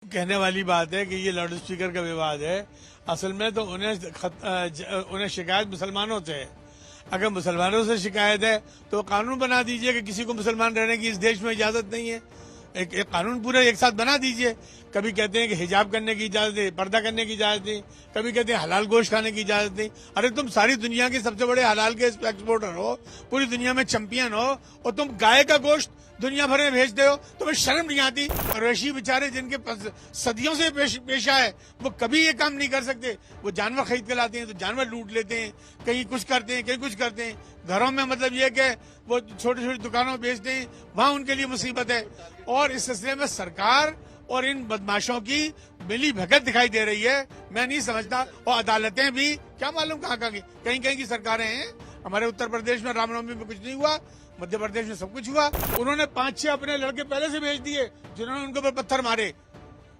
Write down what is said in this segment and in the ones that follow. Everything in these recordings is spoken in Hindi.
कहने वाली बात है कि ये लाउड स्पीकर का विवाद है। असल में तो उन्हें शिकायत मुसलमानों से है। अगर मुसलमानों से शिकायत है तो कानून बना दीजिए कि किसी को मुसलमान रहने की इस देश में इजाजत नहीं है। एक कानून पूरा एक साथ बना दीजिए। कभी कहते हैं कि हिजाब करने की इजाजत है, पर्दा करने की इजाजत नहीं, कभी कहते हैं हलाल गोश्त खाने की इजाजत नहीं। अरे तुम सारी दुनिया के सबसे बड़े हलाल के एक्सपोर्टर हो, पूरी दुनिया में चैंपियन हो, और तुम गाय का गोश्त दुनिया भर में भेजते हो। तुम्हें शर्म नहीं आती? रशी बेचारे जिनके सदियों से पेशा है, वो कभी ये काम नहीं कर सकते। वो जानवर खरीद के लाते हैं तो जानवर लूट लेते हैं, कहीं कुछ करते हैं, कहीं कुछ करते हैं। घरों में मतलब ये कि वो छोटी छोटी दुकानों में बेचते हैं, वहां उनके लिए मुसीबत है। और इस सिलसिले में सरकार और इन बदमाशों की मिली भगत दिखाई दे रही है। मैं नहीं समझता। और अदालतें भी क्या मालूम कहाँ की, कहीं कहीं की सरकारें हैं। हमारे उत्तर प्रदेश में रामनवमी में कुछ नहीं हुआ, मध्य प्रदेश में सब कुछ हुआ। उन्होंने 5-6 अपने लड़के पहले से भेज दिए जिन्होंने उनके ऊपर पत्थर मारे।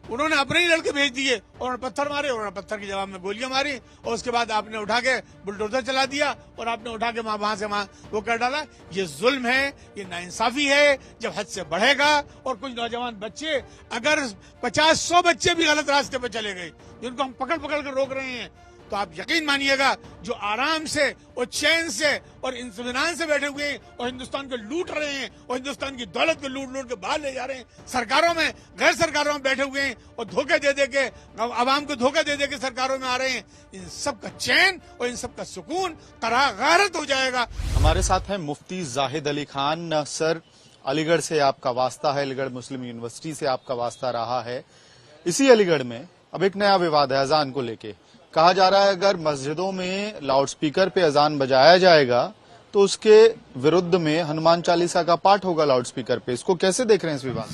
उन्होंने अपने ही लड़के भेज दिए और पत्थर मारे, और पत्थर के जवाब में गोलियां मारी, और उसके बाद आपने उठा के बुलडोजर चला दिया और आपने उठा के वहां से वो कर डाला। ये जुल्म है, ये नाइंसाफी है। जब हद से बढ़ेगा और कुछ नौजवान बच्चे, अगर 50-100 बच्चे भी गलत रास्ते पर चले गए, जिनको हम पकड़ पकड़ कर रोक रहे हैं, तो आप यकीन मानिएगा जो आराम से और चैन से और इत्मीनान से बैठे हुए हैं और हिंदुस्तान को लूट रहे हैं और हिंदुस्तान की दौलत को लूट लूट के बाहर ले जा रहे हैं, सरकारों में, गैर सरकारों में बैठे हुए हैं और धोखे दे दे के, आवाम को धोखे दे दे के सरकारों में आ रहे हैं, इन सब का चैन और इन सब का सुकून गारत हो जाएगा। हमारे साथ हैं मुफ्ती जाहिद अली खान। सर, अलीगढ़ से आपका वास्ता है, अलीगढ़ मुस्लिम यूनिवर्सिटी से आपका वास्ता रहा है। इसी अलीगढ़ में अब एक नया विवाद है अजान को लेके। कहा जा रहा है अगर मस्जिदों में लाउडस्पीकर पे अजान बजाया जाएगा तो उसके विरुद्ध में हनुमान चालीसा का पाठ होगा लाउडस्पीकर पे। इसको कैसे देख रहे हैं इस विवाद?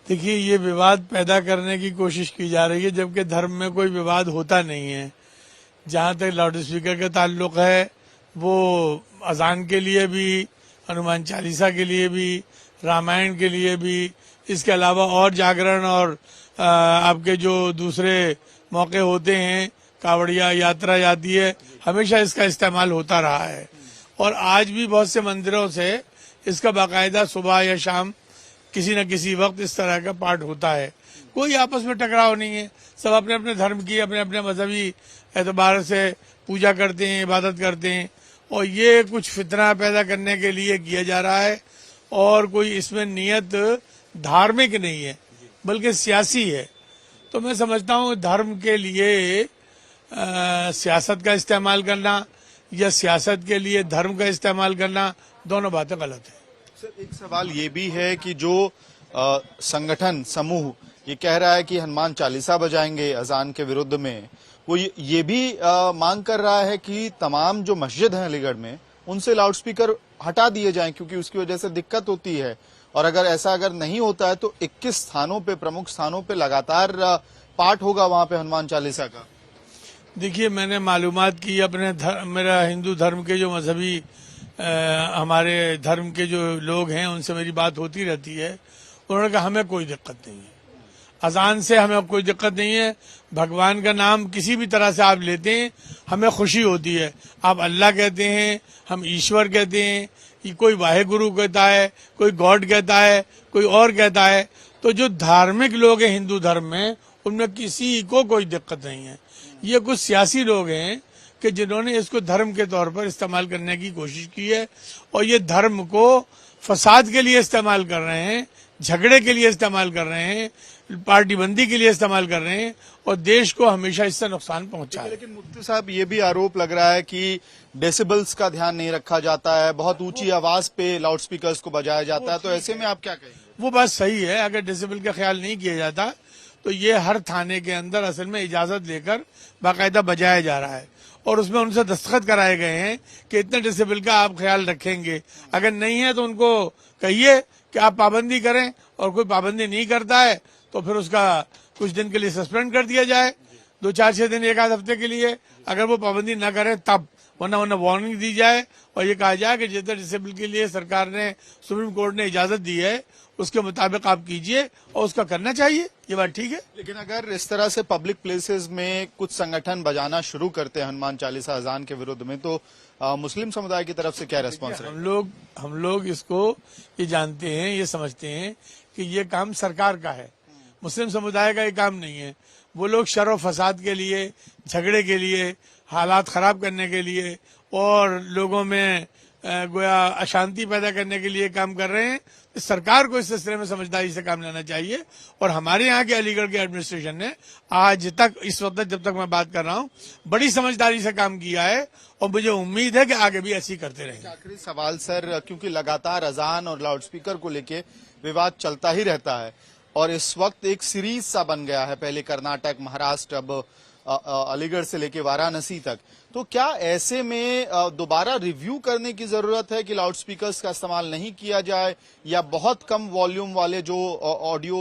देखिए, ये विवाद पैदा करने की कोशिश की जा रही है, जबकि धर्म में कोई विवाद होता नहीं है। जहां तक लाउडस्पीकर का ताल्लुक है, वो अजान के लिए भी, हनुमान चालीसा के लिए भी, रामायण के लिए भी, इसके अलावा और जागरण और आपके जो दूसरे मौके होते हैं, कावड़िया यात्रा जाती है, हमेशा इसका इस्तेमाल होता रहा है। और आज भी बहुत से मंदिरों से इसका बाकायदा सुबह या शाम किसी न किसी वक्त इस तरह का पाठ होता है। कोई आपस में टकराव नहीं है, सब अपने अपने धर्म की, अपने अपने मजहबी एतबार से पूजा करते हैं, इबादत करते हैं। और ये कुछ फितना पैदा करने के लिए किया जा रहा है, और कोई इसमें नियत धार्मिक नहीं है बल्कि सियासी है। तो मैं समझता हूँ धर्म के लिए सियासत का इस्तेमाल करना या सियासत के लिए धर्म का इस्तेमाल करना, दोनों बातें गलत है। सर, एक सवाल ये भी है कि जो संगठन समूह ये कह रहा है कि हनुमान चालीसा बजाएंगे अजान के विरुद्ध में, वो ये भी मांग कर रहा है कि तमाम जो मस्जिद हैं अलीगढ़ में उनसे लाउडस्पीकर हटा दिए जाएं, क्योंकि उसकी वजह से दिक्कत होती है। और अगर नहीं होता है तो 21 स्थानों पे, प्रमुख स्थानों पे लगातार पाठ होगा वहां पे हनुमान चालीसा का। देखिए, मैंने मालूमात की अपने मेरा हिंदू धर्म के जो मजहबी हमारे धर्म के जो लोग हैं उनसे मेरी बात होती रहती है। उन्होंने कहा हमें कोई दिक्कत नहीं है, अजान से हमें कोई दिक्कत नहीं है। भगवान का नाम किसी भी तरह से आप लेते हैं, हमें खुशी होती है। आप अल्लाह कहते हैं, हम ईश्वर कहते हैं, कोई वाहेगुरु कहता है, कोई गॉड कहता है, कोई और कहता है। तो जो धार्मिक लोग हैं हिंदू धर्म में, उनमें किसी को कोई दिक्कत नहीं है। ये कुछ सियासी लोग हैं कि जिन्होंने इसको धर्म के तौर पर इस्तेमाल करने की कोशिश की है, और ये धर्म को फसाद के लिए इस्तेमाल कर रहे हैं, झगड़े के लिए इस्तेमाल कर रहे हैं, पार्टी बंदी के लिए इस्तेमाल कर रहे हैं, और देश को हमेशा इससे नुकसान पहुंचा है। लेकिन मुफ्ती साहब, ये भी आरोप लग रहा है कि डेसिबल्स का ध्यान नहीं रखा जाता है, बहुत ऊंची आवाज पे लाउडस्पीकर्स को बजाया जाता है। तो ऐसे में आप क्या कहेंगे? वो बात सही है। अगर डेसिबल का ख्याल नहीं किया जाता तो ये हर थाने के अंदर असल में इजाजत लेकर बाकायदा बजाया जा रहा है, और उसमें उनसे दस्तखत कराए गए हैं कि इतने डेसिबल का आप ख्याल रखेंगे। अगर नहीं है तो उनको कहिए कि आप पाबंदी करें, और कोई पाबंदी नहीं करता है तो फिर उसका कुछ दिन के लिए सस्पेंड कर दिया जाए, 2-4-6 दिन, 1 आध हफ्ते के लिए। अगर वो पाबंदी न करे तब, वरना वार्निंग दी जाए और ये कहा जाए कि जितने डिसेबल के लिए सरकार ने, सुप्रीम कोर्ट ने इजाजत दी है, उसके मुताबिक आप कीजिए, और उसका करना चाहिए। ये बात ठीक है। लेकिन अगर इस तरह से पब्लिक प्लेसेस में कुछ संगठन बजाना शुरू करते हैं हनुमान चालीसा अजान के विरुद्ध में, तो मुस्लिम समुदाय की तरफ से क्या रेस्पॉन्स है? हम लोग इसको ये जानते हैं, ये समझते हैं कि ये काम सरकार का है। मुस्लिम समुदाय का ये काम नहीं है। वो लोग शर और फसाद के लिए, झगड़े के लिए, हालात खराब करने के लिए और लोगों में गोया अशांति पैदा करने के लिए काम कर रहे हैं। तो सरकार को इस सिलसिले में समझदारी से काम लेना चाहिए। और हमारे यहाँ के अलीगढ़ के एडमिनिस्ट्रेशन ने आज तक, इस वक्त जब तक मैं बात कर रहा हूँ, बड़ी समझदारी से काम किया है और मुझे उम्मीद है कि आगे भी ऐसी करते रहेंगे। आखिरी सवाल सर, क्योंकि लगातार अजान और लाउडस्पीकर को लेके विवाद चलता ही रहता है और इस वक्त एक सीरीज सा बन गया है, पहले कर्नाटक, महाराष्ट्र, अब अलीगढ़ से लेके वाराणसी तक। तो क्या ऐसे में दोबारा रिव्यू करने की जरूरत है कि लाउडस्पीकर्स का इस्तेमाल नहीं किया जाए या बहुत कम वॉल्यूम वाले जो ऑडियो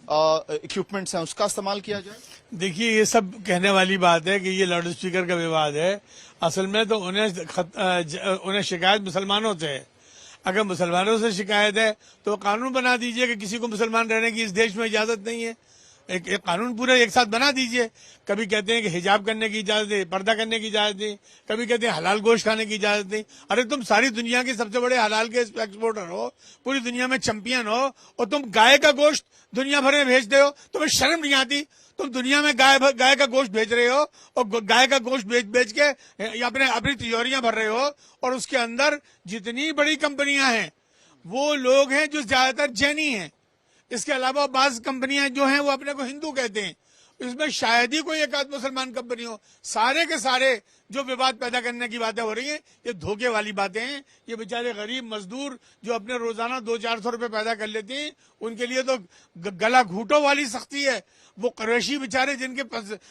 इक्विपमेंट्स हैं उसका इस्तेमाल किया जाए? देखिए, ये सब कहने वाली बात है कि ये लाउड स्पीकर का विवाद है। असल में तो उन्हें शिकायत मुसलमानों से है। अगर मुसलमानों से शिकायत है तो कानून बना दीजिए कि किसी को मुसलमान रहने की इस देश में इजाजत नहीं है। एक कानून पूरा एक साथ बना दीजिए। कभी कहते हैं कि हिजाब करने की इजाजत है, पर्दा करने की इजाजत नहीं, कभी कहते हैं हलाल गोश्त खाने की इजाजत नहीं। अरे तुम सारी दुनिया के सबसे बड़े हलाल के एक्सपोर्टर हो, पूरी दुनिया में चैंपियन हो और तुम गाय का गोश्त दुनिया भर में भेजते हो। तुम्हें शर्म नहीं आती? तुम दुनिया में गाय का गोश्त भेज रहे हो और गाय का गोश्त बेच के अपनी तिजोरियां भर रहे हो। और उसके अंदर जितनी बड़ी कंपनियां हैं वो लोग हैं जो ज्यादातर जैनी हैं। इसके अलावा बाज कंपनियां जो हैं वो अपने को हिंदू कहते हैं। इसमें शायद ही कोई एक आध मुसलमान कंपनी हो। सारे के सारे जो विवाद पैदा करने की बातें हो रही हैं, ये धोखे वाली बातें हैं। ये बेचारे गरीब मजदूर जो अपने रोजाना 200-400 रुपए पैदा कर लेते हैं, उनके लिए तो गला घूटो वाली सख्ती है। वो करेशी बेचारे जिनके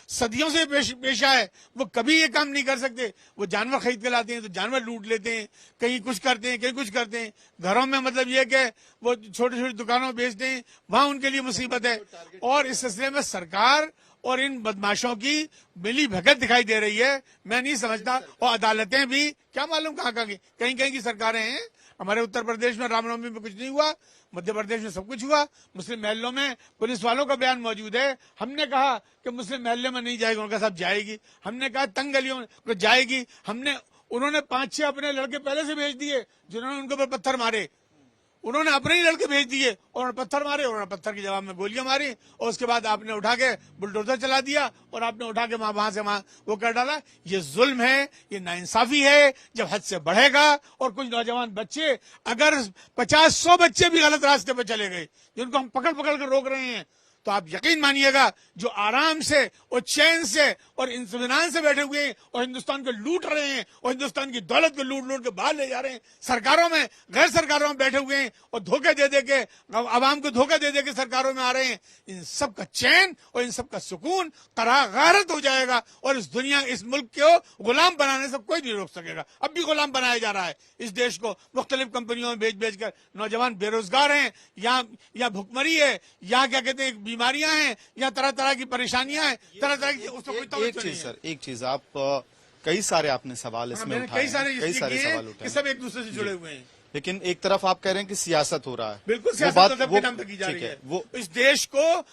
सदियों से पेशा है, वो कभी ये काम नहीं कर सकते। वो जानवर खरीद के लाते हैं तो जानवर लूट लेते हैं, कहीं कुछ करते हैं, कहीं कुछ करते हैं। घरों में मतलब ये कि वो छोटी छोटी दुकानों बेचते हैं, वहां उनके लिए मुसीबत है। और इस सिलसिले में सरकार और इन बदमाशों की मिली भगत दिखाई दे रही है। मैं नहीं समझता। और अदालतें भी क्या मालूम कहाँ की, कहीं कहीं की सरकारें हैं। हमारे उत्तर प्रदेश में रामनवमी में कुछ नहीं हुआ, मध्य प्रदेश में सब कुछ हुआ। मुस्लिम महलों में पुलिस वालों का बयान मौजूद है। हमने कहा कि मुस्लिम महल्ले में नहीं जाएगी, उनका साहब जाएगी। हमने कहा तंग गलियों में जाएगी। उन्होंने 5-6 अपने लड़के पहले से भेज दिए जिन्होंने उनके ऊपर पत्थर मारे। उन्होंने अपने ही लड़के भेज दिए और उन्होंने पत्थर मारे, उन्होंने पत्थर के जवाब में गोलियां मारी और उसके बाद आपने उठा के बुलडोजर चला दिया और आपने उठा के वहां से वो कर डाला। ये जुल्म है, ये नाइंसाफी है जब हद से बढ़ेगा। और कुछ नौजवान बच्चे, अगर 50-100 बच्चे भी गलत रास्ते पर चले गए जिनको हम पकड़ पकड़ कर रोक रहे हैं, तो आप यकीन मानिएगा जो आराम से और चैन से और इत्मीनान से बैठे हुए हैं और हिंदुस्तान को लूट रहे हैं और हिंदुस्तान की दौलत को लूट लूट के बाहर ले जा रहे हैं, सरकारों में, गैर सरकारों में बैठे हुए हैं और धोखे दे के आवाम को धोखा दे के सरकारों में आ रहे हैं, इन सब का चैन और इन सब का सुकून गारत हो जाएगा। और इस दुनिया, इस मुल्क को गुलाम बनाने से कोई नहीं रोक सकेगा। अब भी गुलाम बनाया जा रहा है इस देश को मुख्तलिफ कंपनियों में बेच कर। नौजवान बेरोजगार हैं, या भुखमरी है, या क्या कहते हैं बीमारियां हैं, या तरह तरह की परेशानियां हैं, तरह तरह की। एक चीज आप कई सारे आपने सवाल इसमें उठाए, कई सारे सवाल उठाए, सब एक दूसरे से जुड़े हुए हैं। लेकिन एक तरफ आप कह रहे हैं कि सियासत हो रहा है। बिल्कुल, सियासत तो नाम तक की जा रही है। वो इस देश को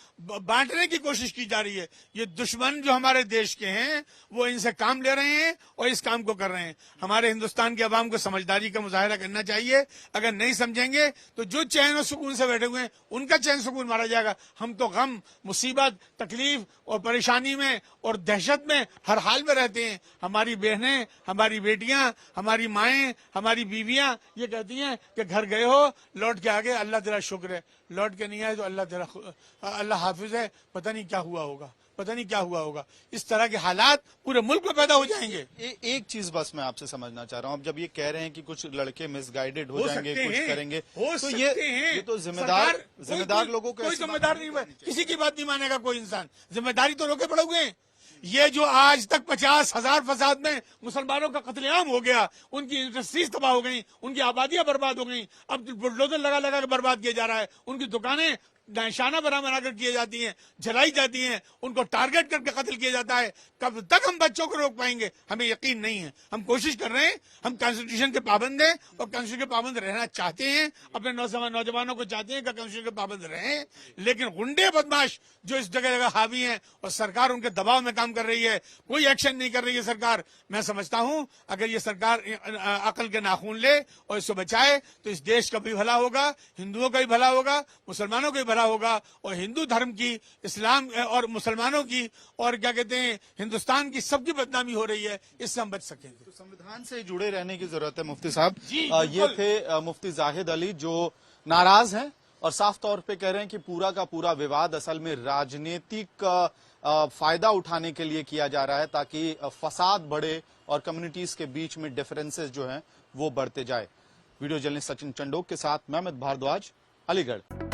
बांटने की कोशिश की जा रही है। ये दुश्मन जो हमारे देश के हैं वो इनसे काम ले रहे हैं और इस काम को कर रहे हैं। हमारे हिंदुस्तान के अवाम को समझदारी का मुजाहरा करना चाहिए। अगर नहीं समझेंगे तो जो चैन और सुकून से बैठे हुए हैं उनका चैन सुकून मारा जाएगा। हम तो गम, मुसीबत, तकलीफ और परेशानी में और दहशत में हर हाल में रहते हैं। हमारी बहनें, हमारी बेटियां, हमारी माएं, हमारी बीवियां ये कहती हैं कि घर गए हो, लौट के आ गए, अल्लाह तेरा शुक्र है। लौट के नहीं आए तो अल्लाह हाफिज है, पता नहीं क्या हुआ होगा, पता नहीं क्या हुआ होगा। इस तरह के हालात पूरे मुल्क में पैदा हो जाएंगे। एक चीज बस मैं आपसे समझना चाह रहा हूं, अब जब ये कह रहे हैं कि कुछ लड़के मिसगाइडेड हो जाएंगे, कुछ करेंगे, तो ये तो जिम्मेदार लोगों को, कोई जिम्मेदार नहीं, किसी की बात नहीं मानेगा कोई इंसान। जिम्मेदारी तो लोग पड़े हुए हैं। ये जो आज तक 50,000 फसाद में मुसलमानों का कत्लेआम हो गया, उनकी इंडस्ट्रीज तबाह हो गई, उनकी आबादियां बर्बाद हो गई, अब बुलडोजर लगा लगा के बर्बाद किया जा रहा है, उनकी दुकानें निशाना बनाकर किए जाती हैं, जलाई जाती हैं, उनको टारगेट करके कत्ल किया जाता है। कब तक हम बच्चों को रोक पाएंगे? हमें यकीन नहीं है। हम कोशिश कर रहे हैं, हम कॉन्स्टिट्यूशन के पाबंद हैं और कॉन्स्टिट्यूशन के पाबंद रहना चाहते हैं, अपने नौजवानों को चाहते हैं कि कॉन्स्टिट्यूशन के पाबंद रहें। लेकिन गुंडे बदमाश जो इस जगह जगह हावी हैं और सरकार उनके दबाव में काम कर रही है, कोई एक्शन नहीं कर रही है सरकार। मैं समझता हूं अगर ये सरकार अकल के नाखून ले और इसको बचाए तो इस देश का भी भला होगा, हिंदुओं का भी भला होगा, मुसलमानों का भी भला हमारा होगा और हिंदू धर्म की, इस्लाम और मुसलमानों की और क्या कहते हैं हिंदुस्तान की सबकी बदनामी हो रही है, इससे हम बच सकेंगे। तो संविधान से जुड़े रहने की जरूरत है मुफ्ती साहब। जी, ये थे मुफ्ती जाहिद अली जो नाराज हैं और साफ तौर पे कह रहे हैं कि पूरा का पूरा विवाद असल में राजनीतिक फायदा उठाने के लिए किया जा रहा है ताकि फसाद बढ़े और कम्युनिटीज के बीच में डिफरेंसेस जो हैं वो बढ़ते जाए। वीडियो जर्नलिस्ट सचिन चंडोक के साथ मैं अमित भारद्वाज, अलीगढ़।